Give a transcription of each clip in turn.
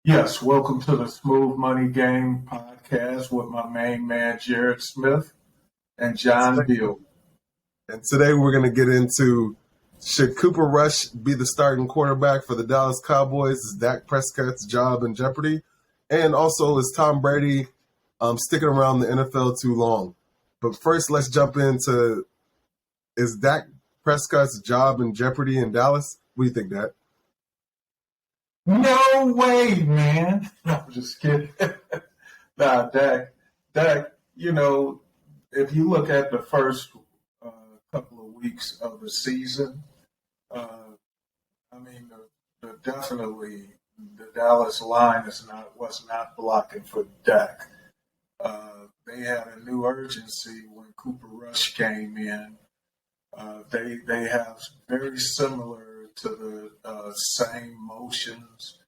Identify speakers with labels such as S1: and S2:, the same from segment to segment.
S1: Yes, welcome to the Smooth Money Game podcast with my main man, Jared Smith and John Beal.
S2: And today we're going to get into, should Cooper Rush be the starting quarterback for the Dallas Cowboys? Is Dak Prescott's job in jeopardy? And also, is Tom Brady sticking around the NFL too long? But first, let's jump into, is Dak Prescott's job in jeopardy in Dallas? What do you think, Dak?
S1: No way, man. No, I'm just kidding. Dak, if you look at the first couple of weeks of the season, definitely the Dallas line was not blocking for Dak. They had a new urgency when Cooper Rush came in. They have very similar to the same motions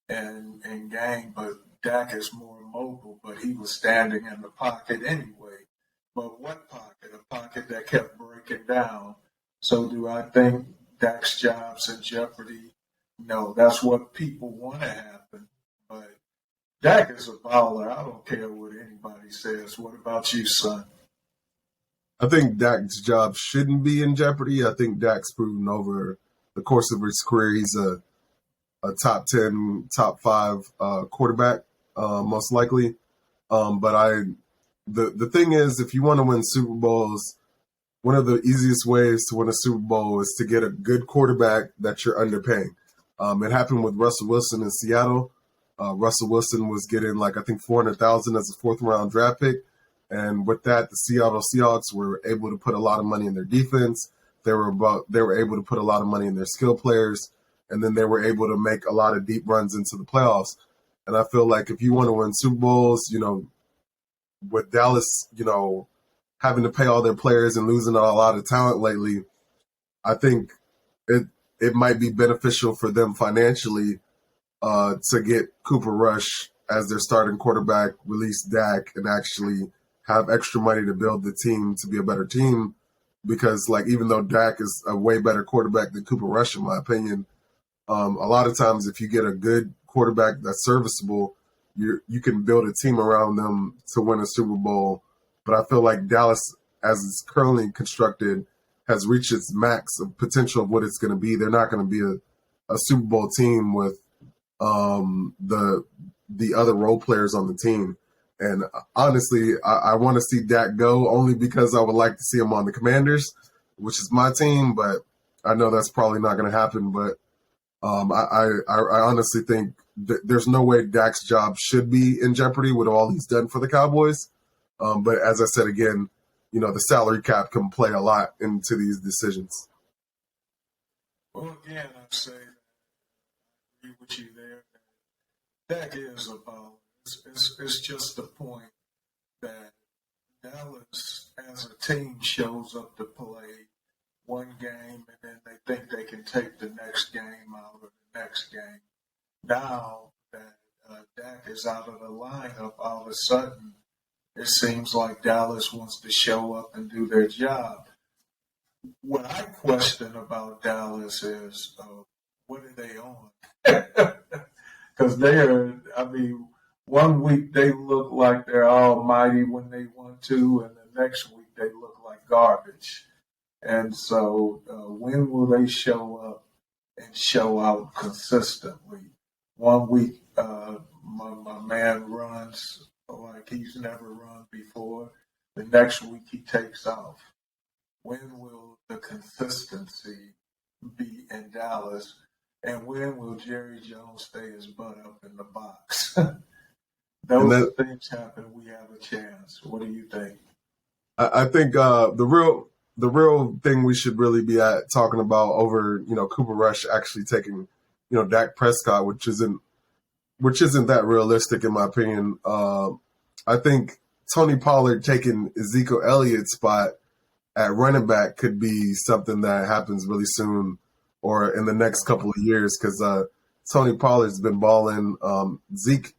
S1: and game, but Dak is more mobile, but he was standing in the pocket anyway. But what pocket? A pocket that kept breaking down. So do I think Dak's job's in jeopardy? No, that's what people want to happen. But Dak is a baller. I don't care what anybody says. What about you, son?
S2: I think Dak's job shouldn't be in jeopardy. I think Dak's proven over the course of his career he's a top 10, top 5 quarterback, most likely. But the thing is, if you want to win Super Bowls, one of the easiest ways to win a Super Bowl is to get a good quarterback that you're underpaying. It happened with Russell Wilson in Seattle. Russell Wilson was getting I think $400,000 as a fourth-round draft pick. And with that, the Seattle Seahawks were able to put a lot of money in their defense. They were able to put a lot of money in their skill players, and then they were able to make a lot of deep runs into the playoffs. And I feel like if you want to win Super Bowls, with Dallas, having to pay all their players and losing a lot of talent lately, I think it might be beneficial for them financially to get Cooper Rush as their starting quarterback, release Dak, and actually have extra money to build the team to be a better team. Because, even though Dak is a way better quarterback than Cooper Rush, in my opinion, a lot of times if you get a good quarterback that's serviceable, you can build a team around them to win a Super Bowl. But I feel like Dallas, as it's currently constructed, has reached its max of potential of what it's going to be. They're not going to be a Super Bowl team with the other role players on the team. And honestly, I want to see Dak go only because I would like to see him on the Commanders, which is my team. But I know that's probably not going to happen. But I honestly think there's no way Dak's job should be in jeopardy with all he's done for the Cowboys. But as I said again, the salary cap can play a lot into these decisions.
S1: Well, again, I say I agree with you there. Dak is a baller. It's just the point that Dallas as a team shows up to play one game and then they think they can take the next game out of the next game. Now that Dak is out of the lineup, all of a sudden it seems like Dallas wants to show up and do their job. What I question about Dallas is what are they on? Because one week they look like they're almighty when they want to, and the next week they look like garbage. And so when will they show up and show out consistently? One week my man runs like he's never run before. The next week he takes off. When will the consistency be in Dallas? And when will Jerry Jones stay his butt up in the box? Those things happen, we have a chance. What do you think?
S2: I think the real thing we should really be talking about over Cooper Rush actually taking Dak Prescott, which isn't that realistic in my opinion. I think Tony Pollard taking Ezekiel Elliott's spot at running back could be something that happens really soon or in the next couple of years because Tony Pollard's been balling. Zeke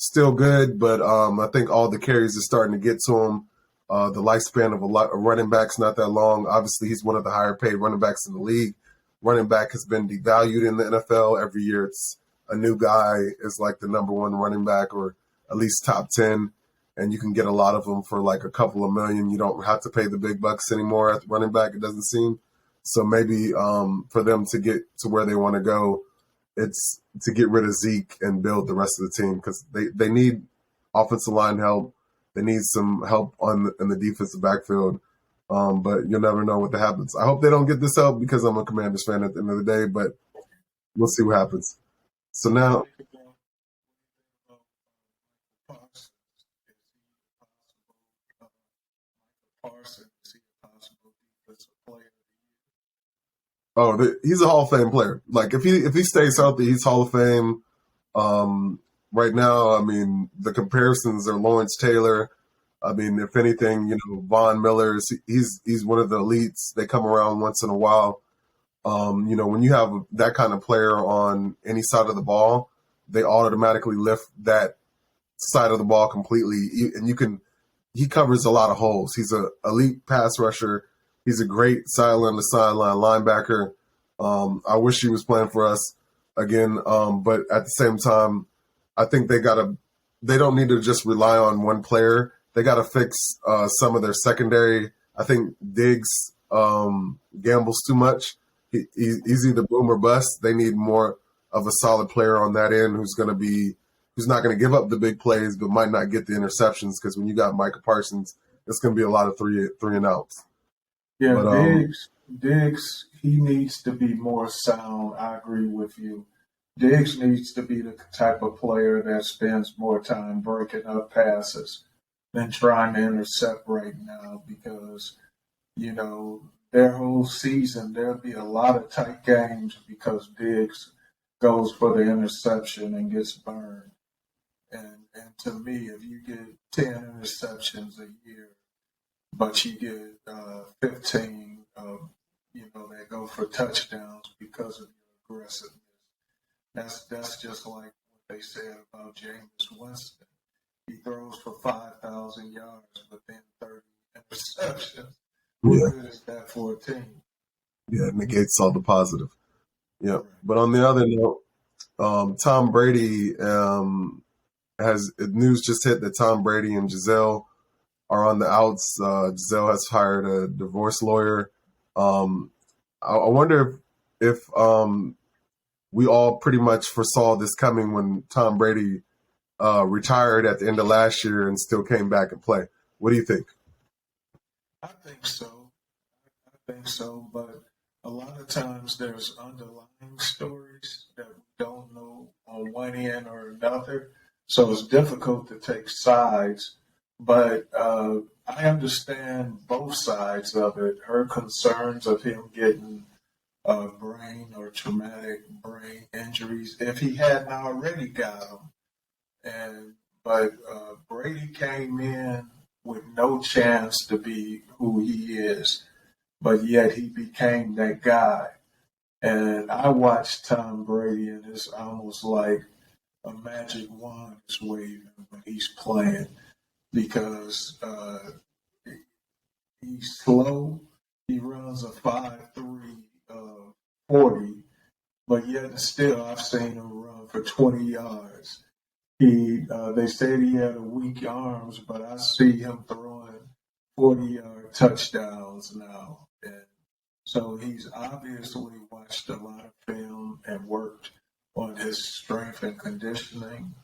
S2: still good, but I think all the carries are starting to get to him. The lifespan of a running back's not that long. Obviously, he's one of the higher paid running backs in the league. Running back has been devalued in the NFL. Every year it's a new guy is like the number one running back or at least top 10, and you can get a lot of them for like a couple of million. You don't have to pay the big bucks anymore at the running back, it doesn't seem. So maybe for them to get to where they want to go, it's to get rid of Zeke and build the rest of the team because they need offensive line help. They need some help in the defensive backfield. But you'll never know what happens. I hope they don't get this help because I'm a Commanders fan at the end of the day, but we'll see what happens. So now, he's a Hall of Fame player. Like if he stays healthy, he's Hall of Fame. Right now, I mean, the comparisons are Lawrence Taylor. I mean, if anything, Von Miller's he's one of the elites. They come around once in a while. When you have that kind of player on any side of the ball, they automatically lift that side of the ball completely. And he covers a lot of holes. He's an elite pass rusher. He's a great sideline to sideline linebacker. I wish he was playing for us again. But at the same time, I think they don't need to just rely on one player. They got to fix some of their secondary. I think Diggs gambles too much. He's either boom or bust. They need more of a solid player on that end who's not going to give up the big plays, but might not get the interceptions. Because when you got Micah Parsons, it's going to be a lot of three and outs.
S1: Yeah, but, Diggs, he needs to be more sound. I agree with you. Diggs needs to be the type of player that spends more time breaking up passes than trying to intercept right now because, their whole season, there'll be a lot of tight games because Diggs goes for the interception and gets burned. And to me, if you get 10 interceptions a year, but you get 15, that go for touchdowns because of your aggressiveness, that's just like what they said about Jameis Winston. He throws for 5,000 yards, but then 30 interceptions. What good is that for a team?
S2: Yeah, it negates all the positive. Yeah, right. But on the other note, Tom Brady has news just hit that Tom Brady and Giselle are on the outs. Giselle has hired a divorce lawyer. I wonder if we all pretty much foresaw this coming when Tom Brady retired at the end of last year and still came back and play. What do you think?
S1: I think so, but a lot of times there's underlying stories that we don't know on one end or another, so it's difficult to take sides. But I understand both sides of it. Her concerns of him getting brain or traumatic brain injuries if he hadn't already got them. But Brady came in with no chance to be who he is, but yet he became that guy. And I watched Tom Brady, and it's almost like a magic wand is waving when he's playing because he's slow. He runs a 5.3 40, but yet still I've seen him run for 20 yards. They said he had weak arms, but I see him throwing 40-yard touchdowns now. And so he's obviously watched a lot of film and worked on his strength and conditioning.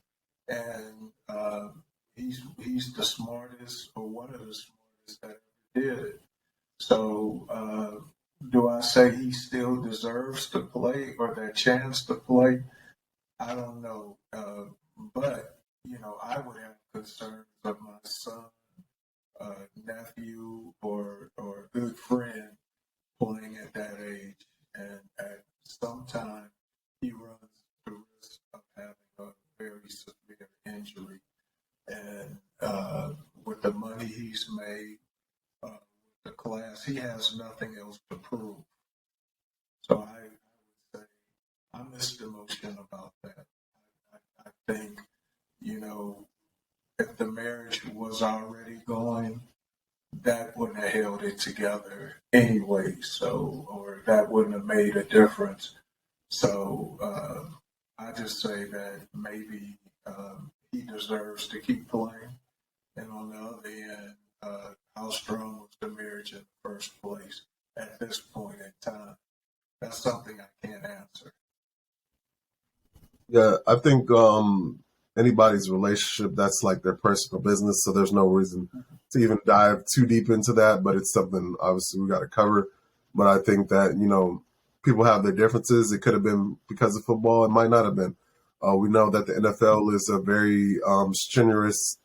S1: And he's the smartest, or one of the smartest that ever did it. So do I say he still deserves to play or that chance to play? I don't know. But, I would have concerns of my son, nephew, or good friend playing at that age. And at some time, he runs the risk of having a very severe injury. And with the money he's made, with the class, he has nothing else to prove. So I would say I'm mixed emotion about that. I think, if the marriage was already going, that wouldn't have held it together anyway. So, or that wouldn't have made a difference. So, I just say that maybe he deserves to keep playing. And on the other hand, how strong was the marriage in the first place at this point in time? That's something I can't answer.
S2: Yeah, I think anybody's relationship, that's like their personal business. So there's no reason to even dive too deep into that. But it's something obviously we got to cover. But I think that, people have their differences. It could have been because of football. It might not have been. We know that the NFL is a very strenuous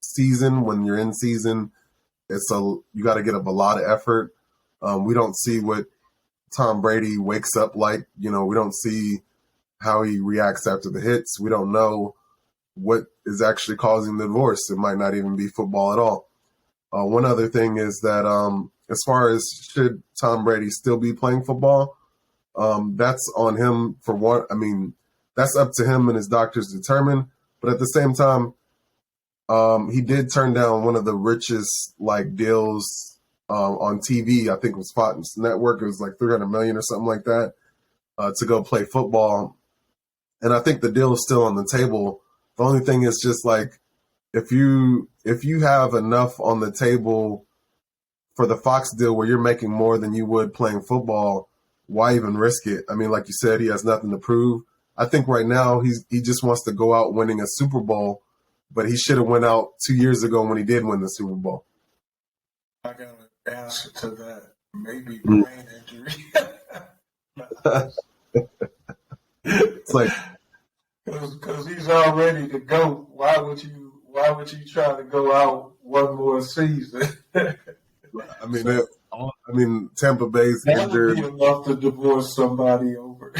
S2: season. When you're in season, you got to get up a lot of effort. We don't see what Tom Brady wakes up like. We don't see how he reacts after the hits. We don't know what is actually causing the divorce. It might not even be football at all. One other thing is that as far as should Tom Brady still be playing football, that's on him for one. I mean, that's up to him and his doctors to determine. But at the same time, he did turn down one of the richest deals on TV. I think it was Fox Network. It was like $300 million or something like that to go play football. And I think the deal is still on the table. The only thing is just if you have enough on the table for the Fox deal where you're making more than you would playing football, why even risk it? I mean, like you said, he has nothing to prove. I think right now he just wants to go out winning a Super Bowl, but he should have went out 2 years ago when he did win the Super Bowl.
S1: I got an answer to that. Maybe brain injury.
S2: It's like,
S1: because he's all ready to go. Why would you try to go out one more season?
S2: I mean, Tampa Bay's
S1: that
S2: injured.
S1: That would be enough to divorce somebody over.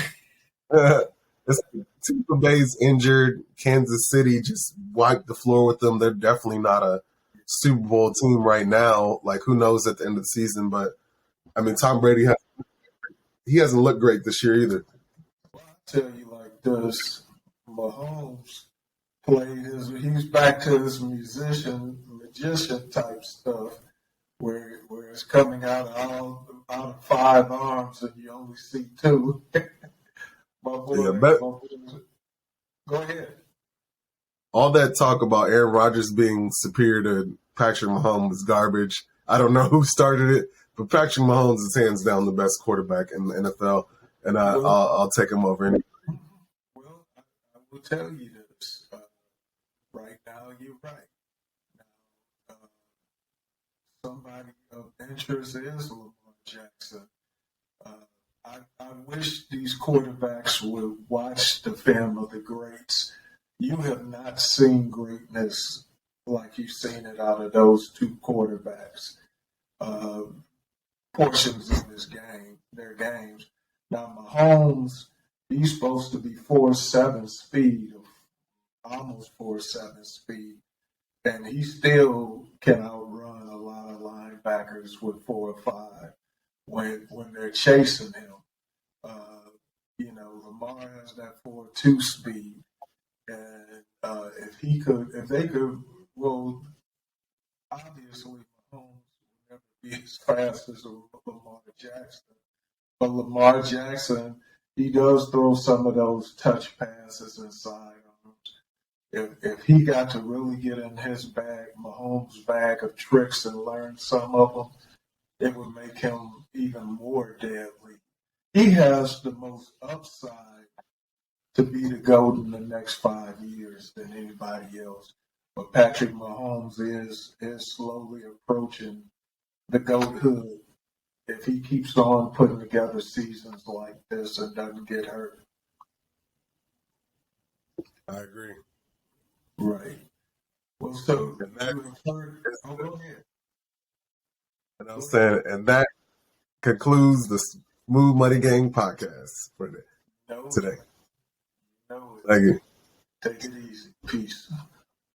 S2: It's Tampa Bay's injured. Kansas City just wiped the floor with them. They're definitely not a Super Bowl team right now. Who knows at the end of the season? But I mean, Tom Brady hasn't looked great this year either.
S1: Well, I tell you like this. Mahomes he's back to his magician type stuff where it's coming out of 5 arms and you only see 2. My boy, go ahead.
S2: All that talk about Aaron Rodgers being superior to Patrick Mahomes is garbage. I don't know who started it, but Patrick Mahomes is hands down the best quarterback in the NFL, and I'll take him over any.
S1: Well, I will tell you this. Right now, you're right. Now, somebody of interest is Lamar Jackson. I wish these quarterbacks would watch the film of the greats. You have not seen greatness like you've seen it out of those 2 quarterbacks. Portions of their games. Now, Mahomes, he's supposed to be 4.7 speed, almost 4.7 speed, and he still can outrun a lot of linebackers with 4 or 5 when they're chasing him. Lamar has that 4.2 speed, and if they could, well, obviously Mahomes will never be as fast as Lamar Jackson, but Lamar Jackson, he does throw some of those touch passes inside arms. If he got to really get in his bag, Mahomes' bag of tricks and learn some of them, it would make him even more deadly. He has the most upside to be the GOAT in the next 5 years than anybody else. But Patrick Mahomes is slowly approaching the GOAThood if he keeps on putting together seasons like this and doesn't get hurt.
S2: I agree.
S1: Right. Well, so go ahead.
S2: And I'm saying, and that concludes the Smooth Money Gang podcast for today.
S1: No,
S2: Thank you.
S1: Take it easy. Peace.